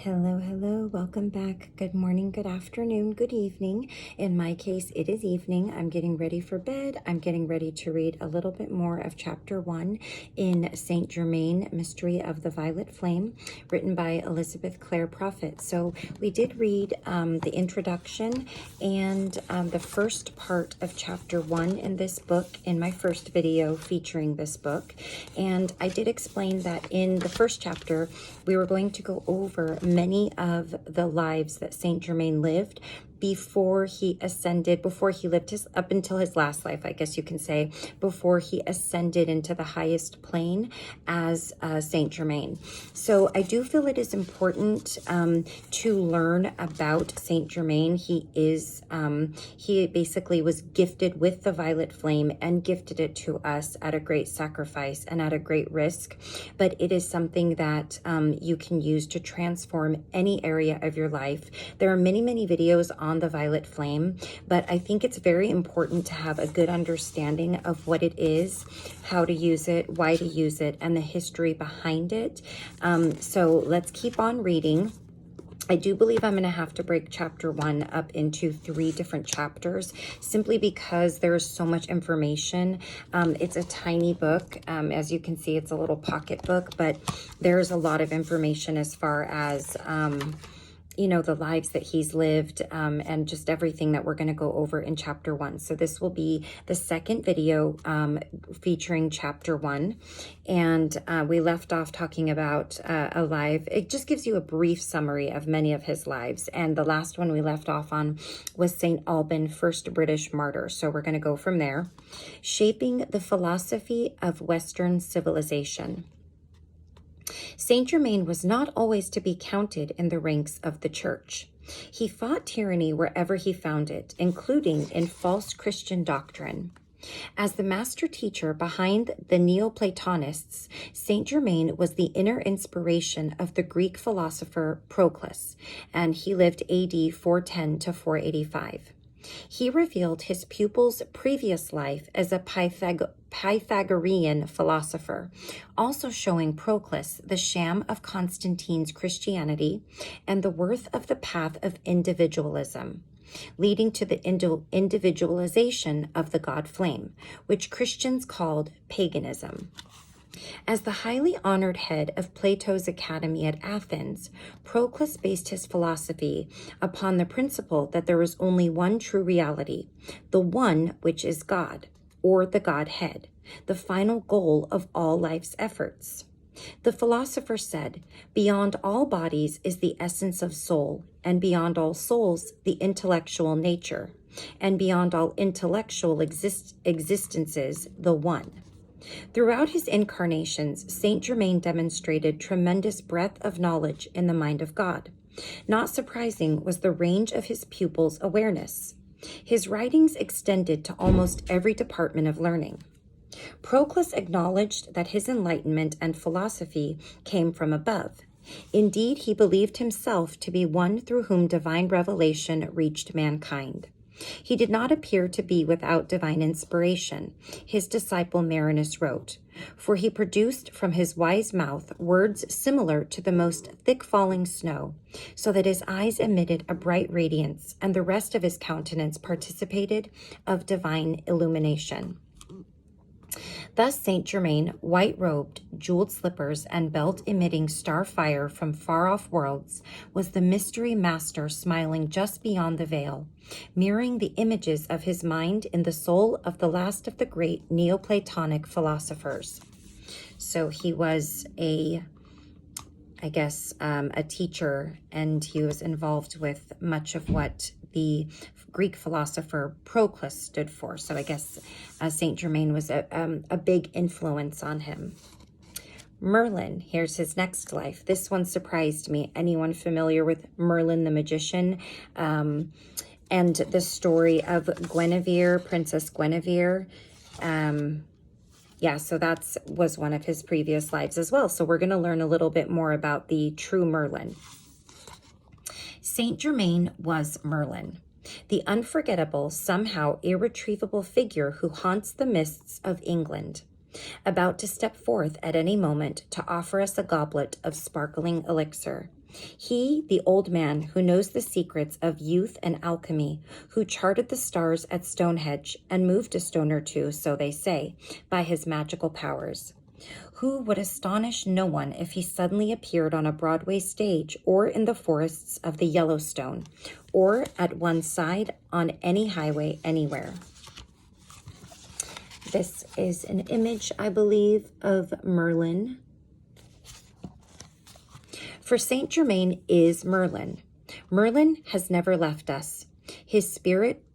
Hello, hello, welcome back. Good morning, good afternoon, good evening. In my case, it is evening. I'm getting ready for bed. I'm getting ready to read a little bit more of chapter 1 in St Germain, Mystery of the Violet Flame, written by Elizabeth Clare Prophet. So we did read the introduction and the first part of chapter 1 in this book in my first video featuring this book. And I did explain that in the first chapter, we were going to go over many of the lives that St. Germain lived before he ascended, before he lived his, up until his last life, I guess you can say, before he ascended into the highest plane as St. Germain. So I do feel it is important to learn about St. Germain. He basically was gifted with the violet flame and gifted it to us at a great sacrifice and at a great risk. But it is something that you can use to transform any area of your life. There are many, many videos on the violet flame, but I think it's very important to have a good understanding of what it is, how to use it, why to use it, and the history behind it. So let's keep on reading. I do believe I'm going to have to break chapter 1 up into 3 different chapters simply because there is so much information. It's a tiny book. As you can see, it's a little pocket book, but there's a lot of information as far as the lives that he's lived and just everything that we're going to go over in chapter 1. So this will be the second video featuring chapter 1. And we left off talking about a life. It just gives you a brief summary of many of his lives. And the last one we left off on was St. Alban, first British martyr. So we're going to go from there. Shaping the philosophy of Western civilization. St. Germain was not always to be counted in the ranks of the church. He fought tyranny wherever he found it, including in false Christian doctrine. As the master teacher behind the Neoplatonists, St. Germain was the inner inspiration of the Greek philosopher Proclus, and he lived AD 410 to 485. He revealed his pupil's previous life as a Pythagorean philosopher, also showing Proclus the sham of Constantine's Christianity and the worth of the path of individualism, leading to the individualization of the god flame, which Christians called paganism. As the highly honored head of Plato's Academy at Athens, Proclus based his philosophy upon the principle that there is only one true reality, the one which is God, or the Godhead, the final goal of all life's efforts. The philosopher said, beyond all bodies is the essence of soul, and beyond all souls, the intellectual nature, and beyond all intellectual existences, the one. Throughout his incarnations, St. Germain demonstrated tremendous breadth of knowledge in the mind of God. Not surprising was the range of his pupils' awareness. His writings extended to almost every department of learning. Proclus acknowledged that his enlightenment and philosophy came from above. Indeed, he believed himself to be one through whom divine revelation reached mankind. He did not appear to be without divine inspiration, his disciple Marinus wrote, for he produced from his wise mouth words similar to the most thick-falling snow, so that his eyes emitted a bright radiance, and the rest of his countenance participated of divine illumination. Thus St. Germain, white-robed, jeweled slippers, and belt emitting star fire from far-off worlds, was the mystery master smiling just beyond the veil, mirroring the images of his mind in the soul of the last of the great Neoplatonic philosophers. So he was a teacher, and he was involved with much of what the Greek philosopher Proclus stood for. So I guess St. Germain was a big influence on him. Merlin, here's his next life. This one surprised me. Anyone familiar with Merlin the magician? And the story of Guinevere, Princess Guinevere. So that was one of his previous lives as well. So we're going to learn a little bit more about the true Merlin. St. Germain was Merlin, the unforgettable, somehow irretrievable figure who haunts the mists of England. about to step forth at any moment to offer us a goblet of sparkling elixir. He, the old man who knows the secrets of youth and alchemy, who charted the stars at Stonehenge and moved a stone or two, so they say, by his magical powers, who would astonish no one if he suddenly appeared on a Broadway stage or in the forests of the Yellowstone, or at one side on any highway anywhere. This is an image, I believe, of Merlin. For St Germain is Merlin. Merlin has never left us. His spirit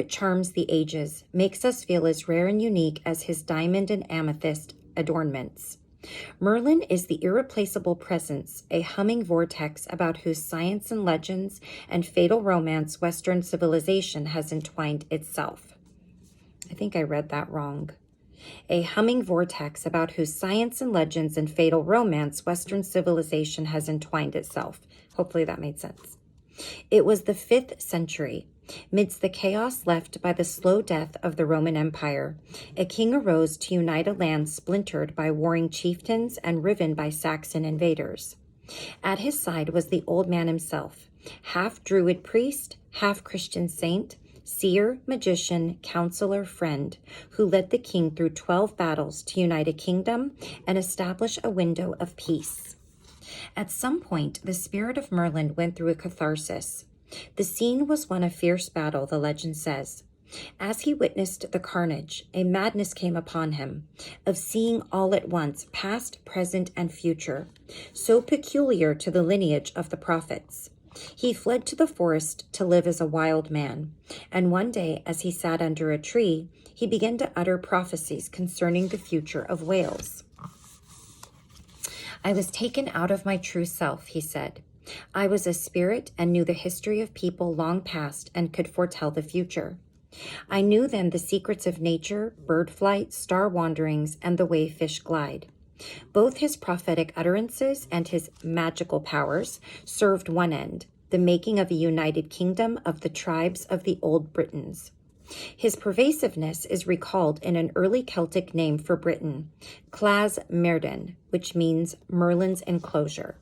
charms the ages, makes us feel as rare and unique as his diamond and amethyst adornments. Merlin is the irreplaceable presence, a humming vortex about whose science and legends and fatal romance Western civilization has entwined itself. I think I read that wrong. A humming vortex about whose science and legends and fatal romance Western civilization has entwined itself. Hopefully that made sense. It was the 5th century. Midst the chaos left by the slow death of the Roman Empire, a king arose to unite a land splintered by warring chieftains and riven by Saxon invaders. At his side was the old man himself, half Druid priest, half Christian saint, seer, magician, counselor, friend, who led the king through 12 battles to unite a kingdom and establish a window of peace. At some point, the spirit of Merlin went through a catharsis. The scene was one of fierce battle, the legend says. As he witnessed the carnage, a madness came upon him, of seeing all at once, past, present, and future, so peculiar to the lineage of the prophets. He fled to the forest to live as a wild man, and one day, as he sat under a tree, he began to utter prophecies concerning the future of Wales. I was taken out of my true self, he said. I was a spirit and knew the history of people long past and could foretell the future. I knew then the secrets of nature, bird flight, star wanderings, and the way fish glide. Both his prophetic utterances and his magical powers served one end, the making of a united kingdom of the tribes of the old Britons. His pervasiveness is recalled in an early Celtic name for Britain, Clas Merden, which means Merlin's enclosure.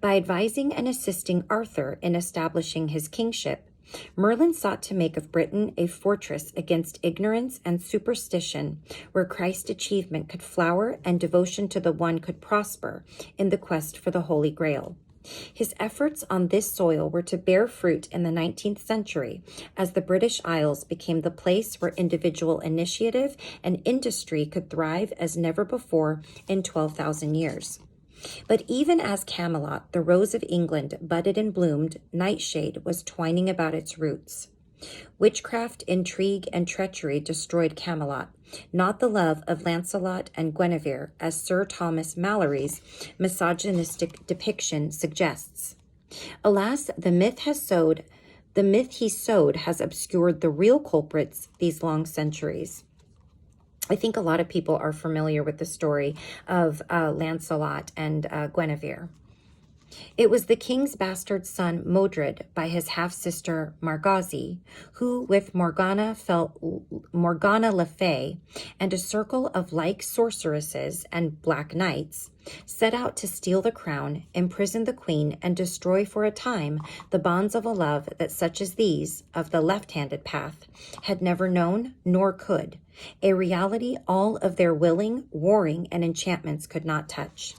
By advising and assisting Arthur in establishing his kingship, Merlin sought to make of Britain a fortress against ignorance and superstition, where Christ's achievement could flower and devotion to the one could prosper in the quest for the Holy Grail. His efforts on this soil were to bear fruit in the 19th century, as the British Isles became the place where individual initiative and industry could thrive as never before in 12,000 years. But even as Camelot, the rose of England, budded and bloomed, nightshade was twining about its roots. Witchcraft, intrigue, and treachery destroyed Camelot, not the love of Lancelot and Guinevere, as Sir Thomas Malory's misogynistic depiction suggests. Alas, the myth he sowed has obscured the real culprits these long centuries. I think a lot of people are familiar with the story of Lancelot and Guinevere. It was the king's bastard son Modred by his half-sister Margauzy, who with Morgana le Fay and a circle of like sorceresses and black knights, set out to steal the crown, imprison the queen, and destroy for a time the bonds of a love that such as these, of the left-handed path, had never known nor could, a reality all of their willing, warring, and enchantments could not touch.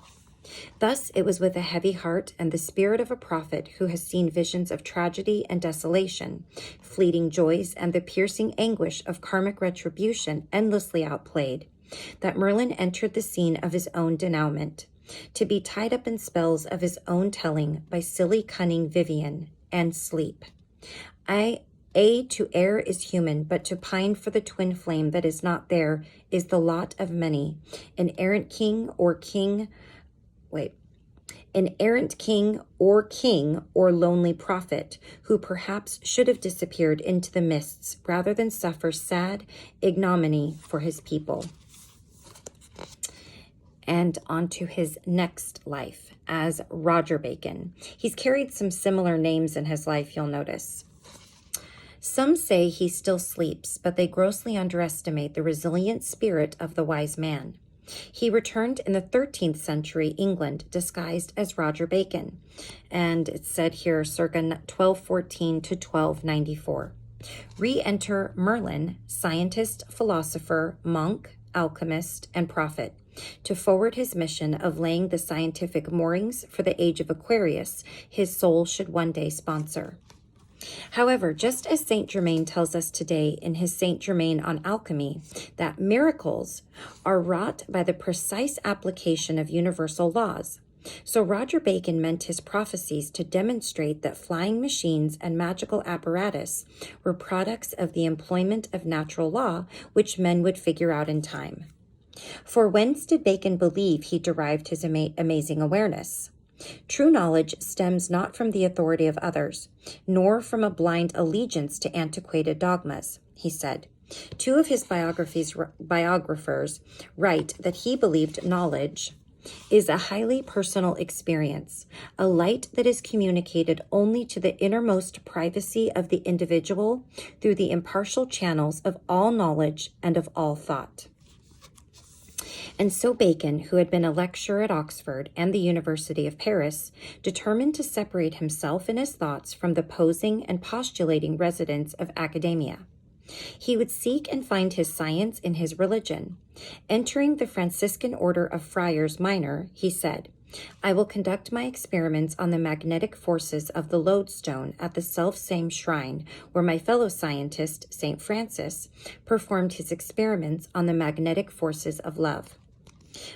Thus it was with a heavy heart and the spirit of a prophet who has seen visions of tragedy and desolation, fleeting joys and the piercing anguish of karmic retribution endlessly outplayed, that Merlin entered the scene of his own denouement, to be tied up in spells of his own telling by silly cunning Vivian and sleep. To err is human, but to pine for the twin flame that is not there is the lot of many. An errant king or lonely prophet who perhaps should have disappeared into the mists rather than suffer sad ignominy for his people. And on to his next life as Roger Bacon. He's carried some similar names in his life, you'll notice. Some say he still sleeps, but they grossly underestimate the resilient spirit of the wise man. He returned in the 13th century England disguised as Roger Bacon, and it's said here circa 1214 to 1294. Re-enter Merlin, scientist, philosopher, monk, alchemist, and prophet, to forward his mission of laying the scientific moorings for the age of Aquarius his soul should one day sponsor. However, just as St Germain tells us today in his St Germain on alchemy, that miracles are wrought by the precise application of universal laws, so Roger Bacon meant his prophecies to demonstrate that flying machines and magical apparatus were products of the employment of natural law, which men would figure out in time. For whence did Bacon believe he derived his amazing awareness? True knowledge stems not from the authority of others, nor from a blind allegiance to antiquated dogmas, he said. Two of his biographers write that he believed knowledge is a highly personal experience, a light that is communicated only to the innermost privacy of the individual through the impartial channels of all knowledge and of all thought. And so Bacon, who had been a lecturer at Oxford and the University of Paris, determined to separate himself and his thoughts from the posing and postulating residents of academia. He would seek and find his science in his religion. Entering the Franciscan order of Friars Minor, he said, "I will conduct my experiments on the magnetic forces of the lodestone at the self-same shrine where my fellow scientist, St. Francis, performed his experiments on the magnetic forces of love."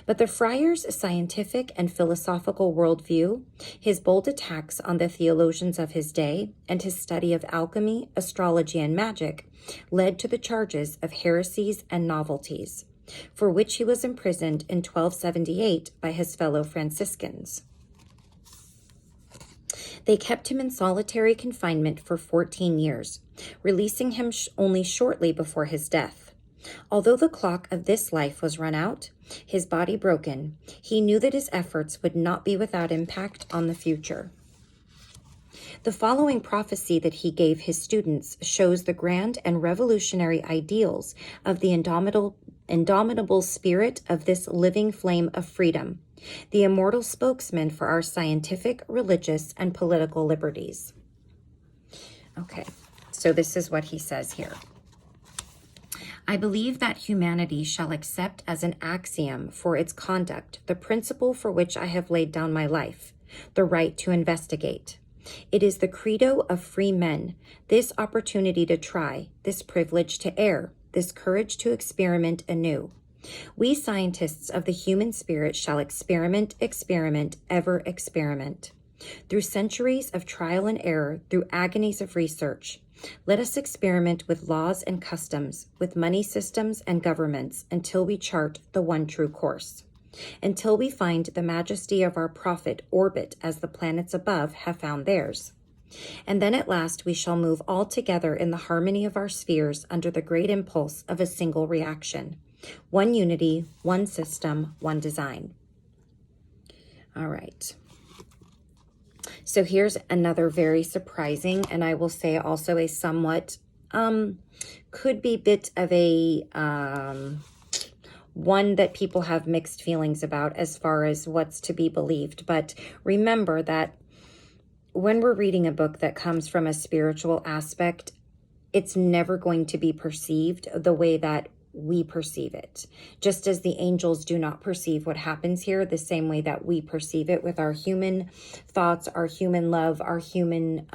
But the friar's scientific and philosophical worldview, his bold attacks on the theologians of his day, and his study of alchemy, astrology, and magic led to the charges of heresies and novelties, for which he was imprisoned in 1278 by his fellow Franciscans. They kept him in solitary confinement for 14 years, releasing him only shortly before his death. Although the clock of this life was run out, his body broken, he knew that his efforts would not be without impact on the future. The following prophecy that he gave his students shows the grand and revolutionary ideals of the indomitable spirit of this living flame of freedom, the immortal spokesman for our scientific, religious, and political liberties. Okay, so this is what he says here. "I believe that humanity shall accept as an axiom for its conduct the principle for which I have laid down my life, the right to investigate. It is the credo of free men, this opportunity to try, this privilege to err, this courage to experiment anew. We scientists of the human spirit shall experiment, ever experiment. Through centuries of trial and error, through agonies of research, let us experiment with laws and customs, with money systems and governments, until we chart the one true course, until we find the majesty of our prophet orbit as the planets above have found theirs. And then at last we shall move all together in the harmony of our spheres under the great impulse of a single reaction. One unity, one system, one design." All right. So here's another very surprising, and I will say also a somewhat, could be bit of a, one that people have mixed feelings about as far as what's to be believed. But remember that when we're reading a book that comes from a spiritual aspect, it's never going to be perceived the way that we perceive it. Just as the angels do not perceive what happens here the same way that we perceive it with our human thoughts, our human love, our human,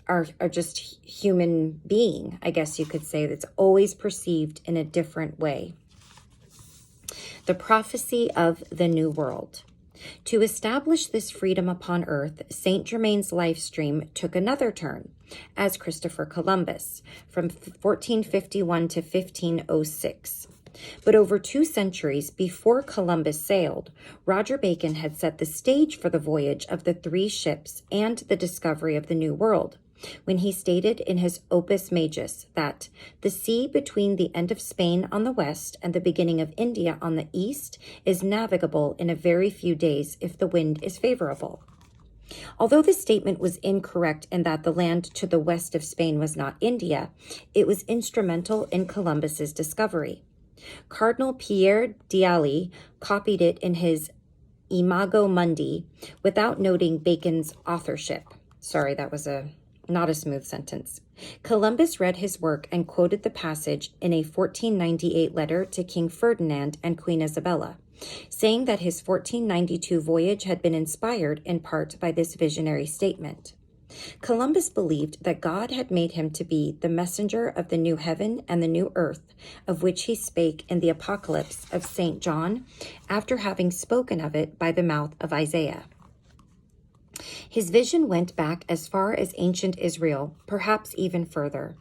our just human being, I guess you could say. That's always perceived in a different way. The prophecy of the New World. To establish this freedom upon earth, St. Germain's life stream took another turn, as Christopher Columbus, from 1451 to 1506. But over 2 centuries before Columbus sailed, Roger Bacon had set the stage for the voyage of the 3 ships and the discovery of the New World, when he stated in his Opus Majus that the sea between the end of Spain on the west and the beginning of India on the east is navigable in a very few days if the wind is favorable. Although the statement was incorrect in that the land to the west of Spain was not India, it was instrumental in Columbus's discovery. Cardinal Pierre d'Ailly copied it in his Imago Mundi without noting Bacon's authorship. Sorry, that was not a smooth sentence. Columbus read his work and quoted the passage in a 1498 letter to King Ferdinand and Queen Isabella, saying that his 1492 voyage had been inspired in part by this visionary statement. Columbus believed that God had made him to be the messenger of the new heaven and the new earth, of which he spake in the Apocalypse of St John, after having spoken of it by the mouth of Isaiah. His vision went back as far as ancient Israel, perhaps even further.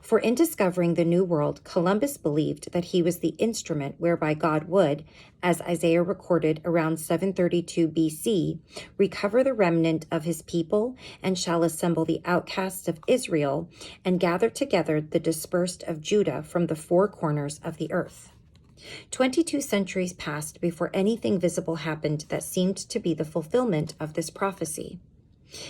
For in discovering the New World, Columbus believed that he was the instrument whereby God would, as Isaiah recorded around 732 BC, recover the remnant of his people and shall assemble the outcasts of Israel and gather together the dispersed of Judah from the four corners of the earth. 22 centuries passed before anything visible happened that seemed to be the fulfillment of this prophecy.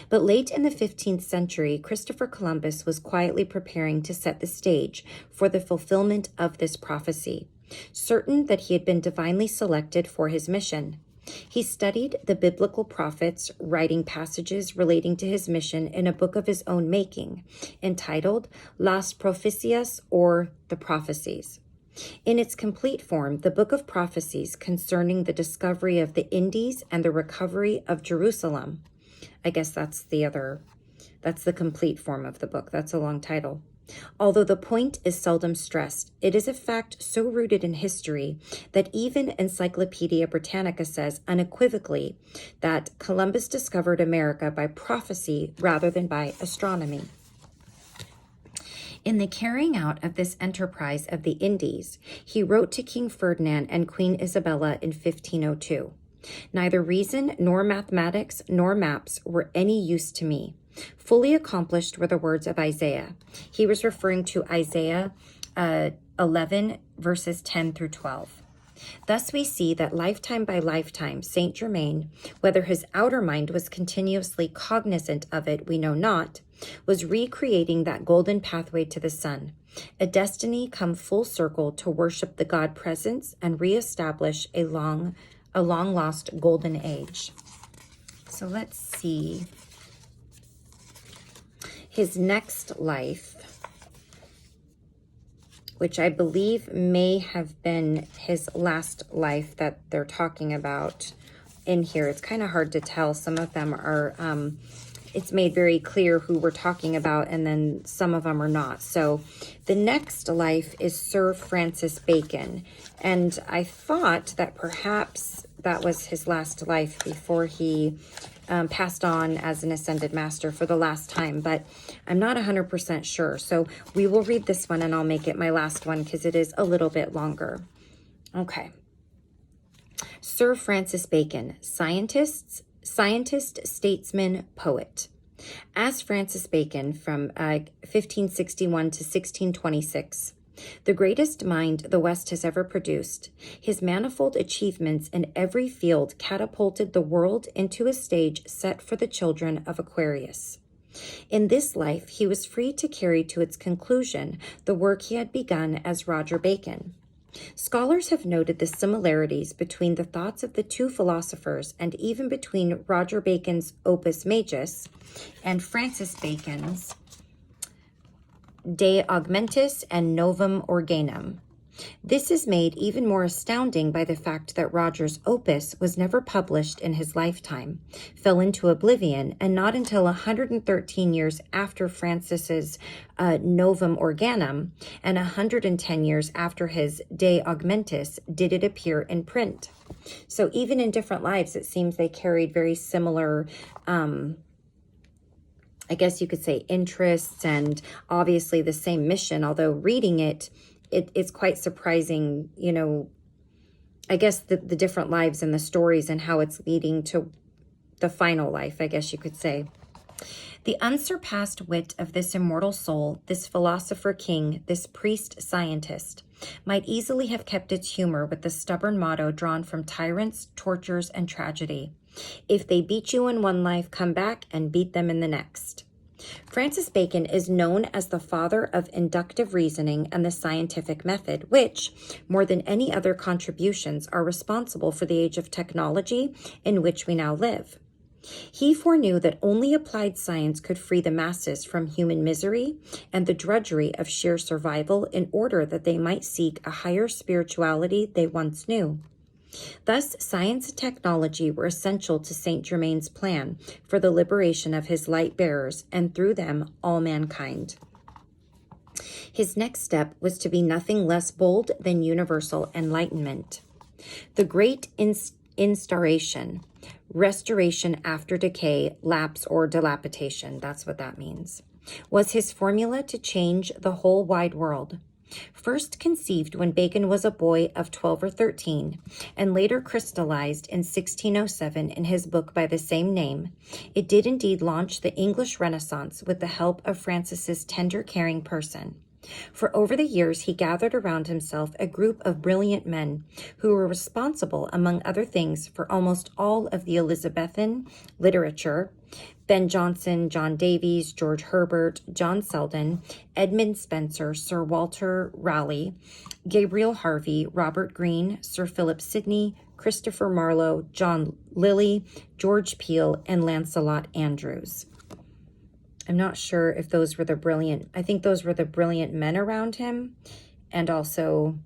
But late in the 15th century, Christopher Columbus was quietly preparing to set the stage for the fulfillment of this prophecy, certain that he had been divinely selected for his mission. He studied the biblical prophets, writing passages relating to his mission in a book of his own making, entitled Las Profecias, or The Prophecies. In its complete form, the Book of Prophecies concerning the discovery of the Indies and the recovery of Jerusalem. I guess that's the complete form of the book. That's a long title. Although the point is seldom stressed, it is a fact so rooted in history that even Encyclopedia Britannica says unequivocally that Columbus discovered America by prophecy rather than by astronomy. In the carrying out of this enterprise of the Indies, he wrote to King Ferdinand and Queen Isabella in 1502. Neither reason nor mathematics nor maps were any use to me. Fully accomplished were the words of Isaiah. He was referring to Isaiah 11, verses 10 through 12. Thus we see that lifetime by lifetime, St Germain, whether his outer mind was continuously cognizant of it, we know not, was recreating that golden pathway to the sun, a destiny come full circle to worship the God presence and reestablish a long lost golden age. So let's see. His next life, which I believe may have been his last life that they're talking about in here. It's kind of hard to tell. Some of them are, it's made very clear who we're talking about, and then some of them are not. So the next life is Sir Francis Bacon. And I thought that perhaps that was his last life before he passed on as an ascended master for the last time, but I'm not 100% sure. So we will read this one and I'll make it my last one because it is a little bit longer. Okay. Sir Francis Bacon, scientist, statesman, poet. As Francis Bacon from 1561 to 1626, the greatest mind the West has ever produced, his manifold achievements in every field catapulted the world into a stage set for the children of Aquarius. In this life, he was free to carry to its conclusion the work he had begun as Roger Bacon. Scholars have noted the similarities between the thoughts of the two philosophers and even between Roger Bacon's Opus Majus and Francis Bacon's De Augmentis and Novum Organum. This is made even more astounding by the fact that Roger's opus was never published in his lifetime, fell into oblivion, and not until 113 years after Francis's Novum Organum and 110 years after his De Augmentis did it appear in print. So even in different lives, it seems they carried very similar I guess you could say interests and obviously the same mission, although reading it's quite surprising, you know, I guess the different lives and the stories and how it's leading to the final life, I guess you could say. The unsurpassed wit of this immortal soul, this philosopher king, this priest scientist, might easily have kept its humor with the stubborn motto drawn from tyrants, tortures, and tragedy. If they beat you in one life, come back and beat them in the next. Francis Bacon is known as the father of inductive reasoning and the scientific method, which, more than any other contributions, are responsible for the age of technology in which we now live. He foreknew that only applied science could free the masses from human misery and the drudgery of sheer survival in order that they might seek a higher spirituality they once knew. Thus, science and technology were essential to St Germain's plan for the liberation of his light bearers and through them all mankind. His next step was to be nothing less bold than universal enlightenment. The great instauration, restoration after decay, lapse, or dilapidation, that's what that means, was his formula to change the whole wide world. First conceived when Bacon was a boy of 12 or 13, and later crystallized in 1607 in his book by the same name, it did indeed launch the English Renaissance with the help of Francis's tender, caring person. For over the years, he gathered around himself a group of brilliant men who were responsible, among other things, for almost all of the Elizabethan literature: Ben Jonson, John Davies, George Herbert, John Selden, Edmund Spenser, Sir Walter Raleigh, Gabriel Harvey, Robert Greene, Sir Philip Sidney, Christopher Marlowe, John Lilly, George Peele, and Lancelot Andrewes. I'm not sure if those were I think those were the brilliant men around him, and also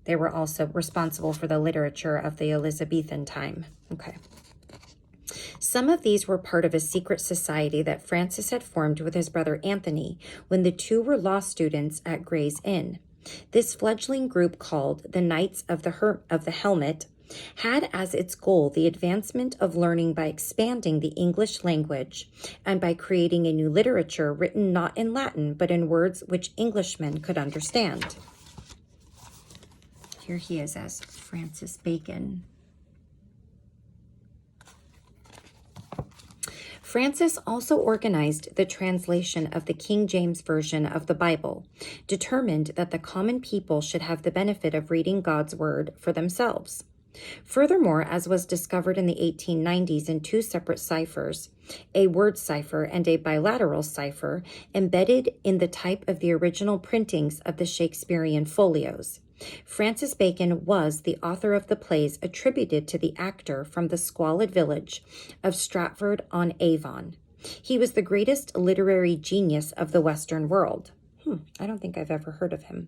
they were also responsible for the literature of the Elizabethan time. Okay. Some of these were part of a secret society that Francis had formed with his brother Anthony when the two were law students at Gray's Inn. This fledgling group, called the Knights of the Helmet, had as its goal the advancement of learning by expanding the English language and by creating a new literature written not in Latin but in words which Englishmen could understand. Here he is as Francis Bacon. Francis also organized the translation of the King James Version of the Bible, determined that the common people should have the benefit of reading God's word for themselves. Furthermore, as was discovered in the 1890s in two separate ciphers, a word cipher and a bilateral cipher, embedded in the type of the original printings of the Shakespearean folios, Francis Bacon was the author of the plays attributed to the actor from the squalid village of Stratford-on-Avon. He was the greatest literary genius of the Western world. I don't think I've ever heard of him.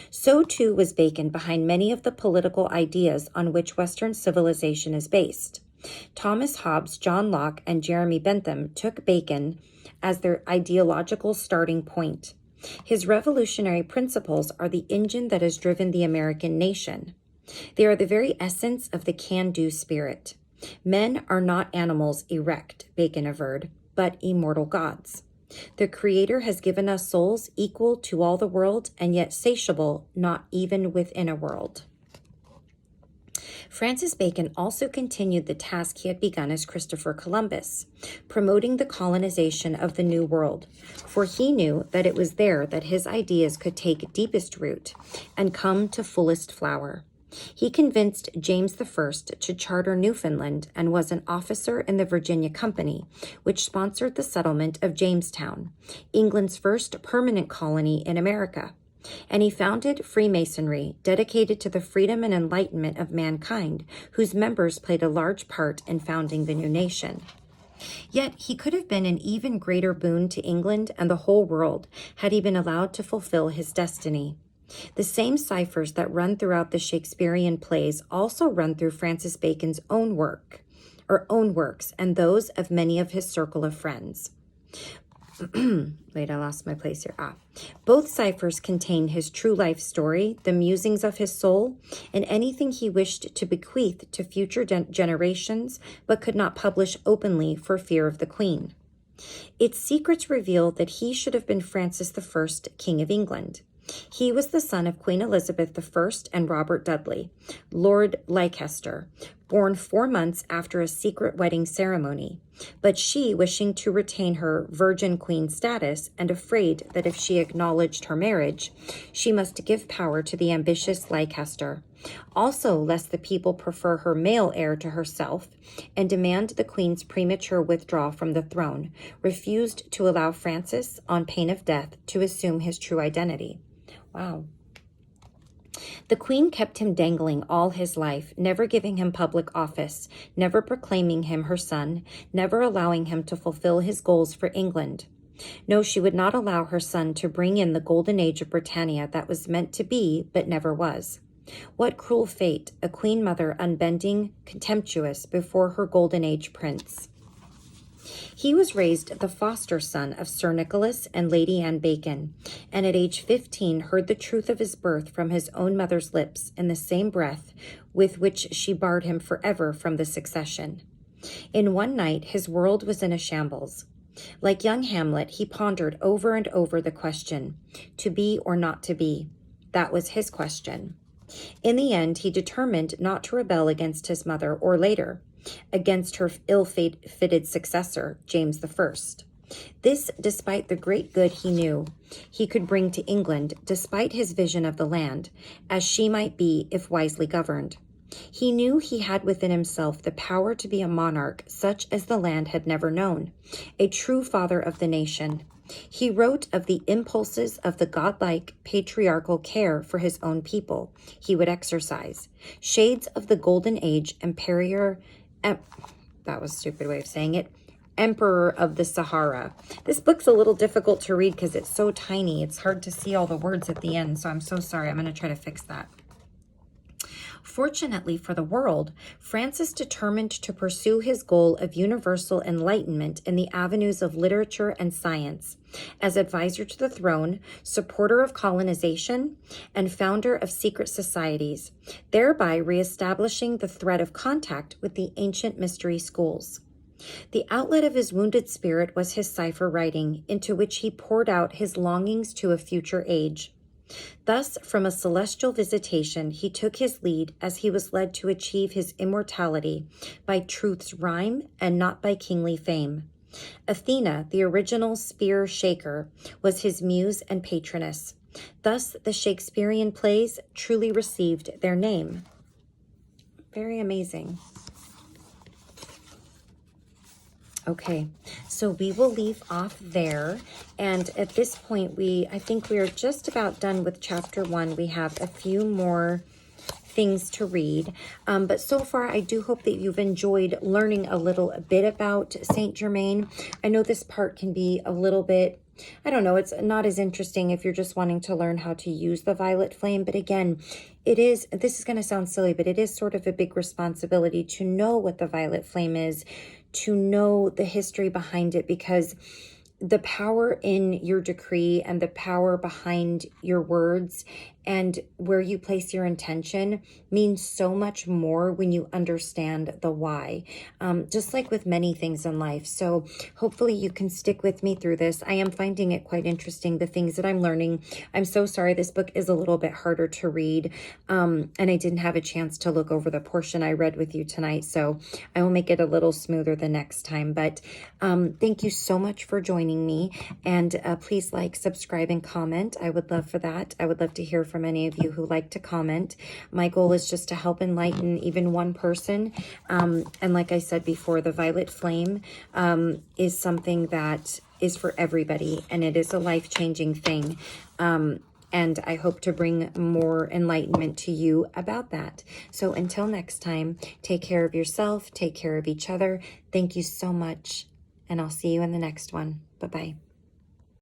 So too was Bacon behind many of the political ideas on which Western civilization is based. Thomas Hobbes, John Locke, and Jeremy Bentham took Bacon as their ideological starting point. His revolutionary principles are the engine that has driven the American nation. They are the very essence of the can-do spirit. Men are not animals erect, Bacon averred, but immortal gods. The Creator has given us souls equal to all the world and yet satiable not even within a world. Francis Bacon also continued the task he had begun as Christopher Columbus, promoting the colonization of the New World, for he knew that it was there that his ideas could take deepest root and come to fullest flower. He convinced James I to charter Newfoundland and was an officer in the Virginia Company, which sponsored the settlement of Jamestown, England's first permanent colony in America. And he founded Freemasonry, dedicated to the freedom and enlightenment of mankind, whose members played a large part in founding the new nation. Yet he could have been an even greater boon to England and the whole world had he been allowed to fulfill his destiny. The same ciphers that run throughout the Shakespearean plays also run through Francis Bacon's own works, and those of many of his circle of friends. Wait, I lost my place here. Both ciphers contain his true life story, the musings of his soul, and anything he wished to bequeath to future generations, but could not publish openly for fear of the Queen. Its secrets reveal that he should have been Francis I, King of England. He was the son of Queen Elizabeth I and Robert Dudley, Lord Leicester, born 4 months after a secret wedding ceremony. But she, wishing to retain her virgin queen status and afraid that if she acknowledged her marriage, she must give power to the ambitious Leicester, also lest the people prefer her male heir to herself and demand the queen's premature withdrawal from the throne, refused to allow Francis, on pain of death, to assume his true identity. Wow. The queen kept him dangling all his life, never giving him public office, never proclaiming him her son, never allowing him to fulfill his goals for England. No, she would not allow her son to bring in the golden age of Britannia that was meant to be, but never was. What cruel fate, a queen mother unbending, contemptuous before her golden age prince. He was raised the foster son of Sir Nicholas and Lady Anne Bacon, and at age 15 heard the truth of his birth from his own mother's lips in the same breath with which she barred him forever from the succession. In one night his world was in a shambles. Like young Hamlet, he pondered over and over the question, to be or not to be. That was his question. In the end, he determined not to rebel against his mother, or later, against her ill-fitted successor, James I. This despite the great good he knew he could bring to England, despite his vision of the land, as she might be if wisely governed. He knew he had within himself the power to be a monarch such as the land had never known, a true father of the nation. He wrote of the impulses of the godlike patriarchal care for his own people he would exercise, shades of the golden age that was a stupid way of saying it, Emperor of the Sahara. This book's a little difficult to read because it's so tiny. It's hard to see all the words at the end, so I'm so sorry. I'm going to try to fix that. Fortunately for the world, Francis determined to pursue his goal of universal enlightenment in the avenues of literature and science, as advisor to the throne, supporter of colonization, and founder of secret societies, thereby reestablishing the thread of contact with the ancient mystery schools. The outlet of his wounded spirit was his cipher writing, into which he poured out his longings to a future age. Thus, from a celestial visitation, he took his lead as he was led to achieve his immortality by truth's rhyme and not by kingly fame. Athena, the original spear shaker, was his muse and patroness. Thus, the Shakespearean plays truly received their name. Very amazing. Okay, so we will leave off there. And at this point, I think we are just about done with chapter 1. We have a few more things to read. But so far, I do hope that you've enjoyed learning a little bit about St. Germain. I know this part can be a little bit, I don't know, it's not as interesting if you're just wanting to learn how to use the violet flame. But again, this is going to sound silly, but it is sort of a big responsibility to know what the violet flame is, to know the history behind it, because the power in your decree and the power behind your words and where you place your intention means so much more when you understand the why, just like with many things in life. So hopefully you can stick with me through this. I am finding it quite interesting, the things that I'm learning. I'm so sorry this book is a little bit harder to read, and I didn't have a chance to look over the portion I read with you tonight, so I will make it a little smoother the next time. But thank you so much for joining me, and please like, subscribe, and comment. I would love for that. I would love to hear from any of you who like to comment. My goal is just to help enlighten even one person. And like I said before, the violet flame is something that is for everybody, and it is a life-changing thing. And I hope to bring more enlightenment to you about that. So until next time, take care of yourself, take care of each other. Thank you so much, and I'll see you in the next one. Bye-bye.